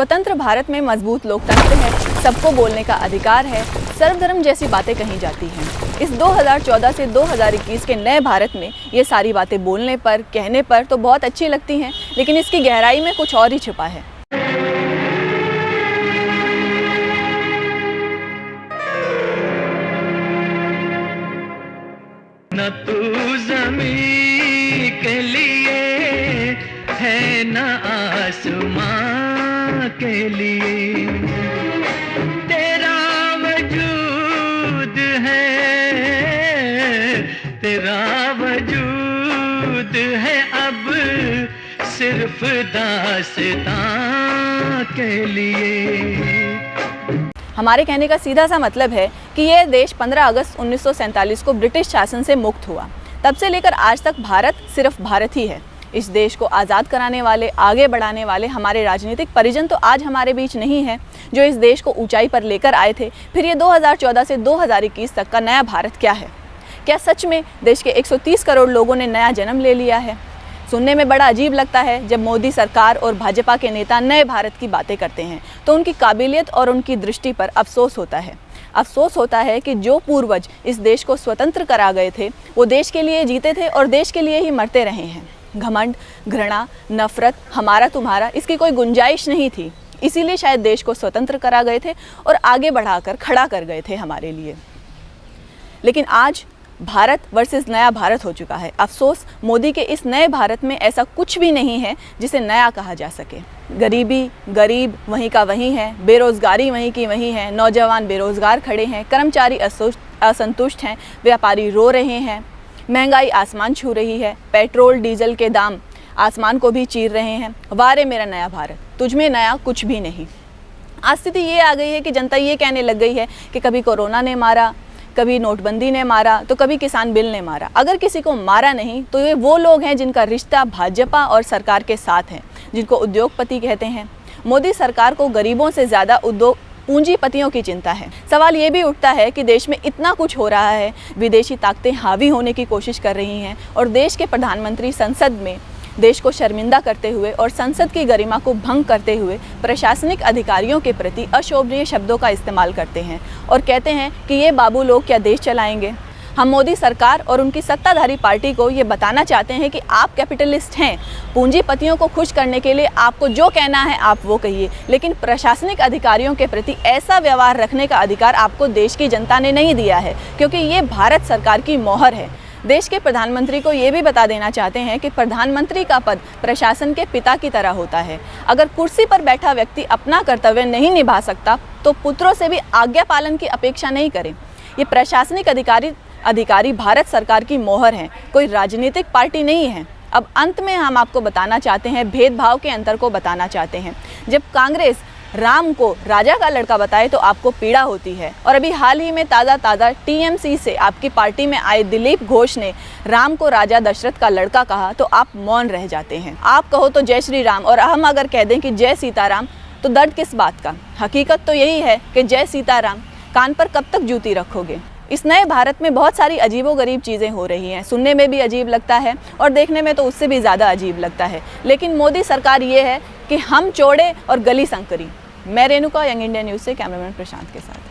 स्वतंत्र भारत में मजबूत लोकतंत्र है, सबको बोलने का अधिकार है, सर्वधर्म जैसी बातें कही जाती हैं। इस 2014 से 2021 के नए भारत में ये सारी बातें बोलने पर, कहने पर तो बहुत अच्छी लगती हैं, लेकिन इसकी गहराई में कुछ और ही छिपा है। न तू ज़मीं के लिए है न आसमां के लिए, तेरा वजूद है, तेरा वजूद है अब सिर्फ दास्तां के लिए। हमारे कहने का सीधा सा मतलब है कि यह देश 15 अगस्त 1947 को ब्रिटिश शासन से मुक्त हुआ। तब से लेकर आज तक भारत सिर्फ भारत ही है। इस देश को आज़ाद कराने वाले, आगे बढ़ाने वाले हमारे राजनीतिक परिजन तो आज हमारे बीच नहीं है, जो इस देश को ऊंचाई पर लेकर आए थे। फिर ये 2014 से 2021 तक का नया भारत क्या है? क्या सच में देश के 130 करोड़ लोगों ने नया जन्म ले लिया है? सुनने में बड़ा अजीब लगता है जब मोदी सरकार और भाजपा के नेता नए भारत की बातें करते हैं तो उनकी काबिलियत और उनकी दृष्टि पर अफसोस होता है। अफसोस होता है कि जो पूर्वज इस देश को स्वतंत्र करा गए थे वो देश के लिए जीते थे और देश के लिए ही मरते रहे हैं। घमंड, घृणा, नफरत, हमारा तुम्हारा, इसकी कोई गुंजाइश नहीं थी। इसीलिए शायद देश को स्वतंत्र करा गए थे और आगे बढ़ाकर खड़ा कर गए थे हमारे लिए। लेकिन आज भारत वर्सेस नया भारत हो चुका है। अफसोस, मोदी के इस नए भारत में ऐसा कुछ भी नहीं है जिसे नया कहा जा सके। गरीबी, गरीब वहीं का वहीं है, बेरोज़गारी वहीं की वहीं है, नौजवान बेरोज़गार खड़े हैं, कर्मचारी असंतुष्ट हैं, व्यापारी रो रहे हैं, महंगाई आसमान छू रही है, पेट्रोल डीजल के दाम आसमान को भी चीर रहे हैं। वारे मेरा नया भारत, तुझमें नया कुछ भी नहीं। आज स्थिति ये आ गई है कि जनता ये कहने लग गई है कि कभी कोरोना ने मारा, कभी नोटबंदी ने मारा, तो कभी किसान बिल ने मारा। अगर किसी को मारा नहीं तो ये वो लोग हैं जिनका रिश्ता भाजपा और सरकार के साथ है, जिनको उद्योगपति कहते हैं। मोदी सरकार को गरीबों से ज़्यादा उद्योग पूंजीपतियों की चिंता है। सवाल ये भी उठता है कि देश में इतना कुछ हो रहा है, विदेशी ताकतें हावी होने की कोशिश कर रही हैं और देश के प्रधानमंत्री संसद में देश को शर्मिंदा करते हुए और संसद की गरिमा को भंग करते हुए प्रशासनिक अधिकारियों के प्रति अशोभनीय शब्दों का इस्तेमाल करते हैं और कहते हैं कि ये बाबू लोग क्या देश चलाएंगे। हम मोदी सरकार और उनकी सत्ताधारी पार्टी को ये बताना चाहते हैं कि आप कैपिटलिस्ट हैं। पूंजीपतियों को खुश करने के लिए आपको जो कहना है आप वो कहिए, लेकिन प्रशासनिक अधिकारियों के प्रति ऐसा व्यवहार रखने का अधिकार आपको देश की जनता ने नहीं दिया है, क्योंकि ये भारत सरकार की मोहर है। देश के प्रधानमंत्री को ये भी बता देना चाहते हैं कि प्रधानमंत्री का पद प्रशासन के पिता की तरह होता है। अगर कुर्सी पर बैठा व्यक्ति अपना कर्तव्य नहीं निभा सकता तो पुत्रों से भी आज्ञा पालन की अपेक्षा नहीं करें। ये प्रशासनिक अधिकारी भारत सरकार की मोहर हैं, कोई राजनीतिक पार्टी नहीं है। अब अंत में हम आपको बताना चाहते हैं, भेदभाव के अंतर को बताना चाहते हैं। जब कांग्रेस राम को राजा का लड़का बताए तो आपको पीड़ा होती है, और अभी हाल ही में ताज़ा टीएमसी से आपकी पार्टी में आए दिलीप घोष ने राम को राजा दशरथ का लड़का कहा तो आप मौन रह जाते हैं। आप कहो तो जय श्री राम और हम अगर कह दें कि जय सीताराम तो दर्द किस बात का। हकीकत तो यही है कि जय सीताराम कान पर कब तक जूती रखोगे। इस नए भारत में बहुत सारी अजीबोगरीब चीज़ें हो रही हैं। सुनने में भी अजीब लगता है और देखने में तो उससे भी ज़्यादा अजीब लगता है। लेकिन मोदी सरकार ये है कि हम चौड़े और गली संकरी। मैं रेणुका, यंग इंडिया न्यूज़ से कैमरामैन प्रशांत के साथ।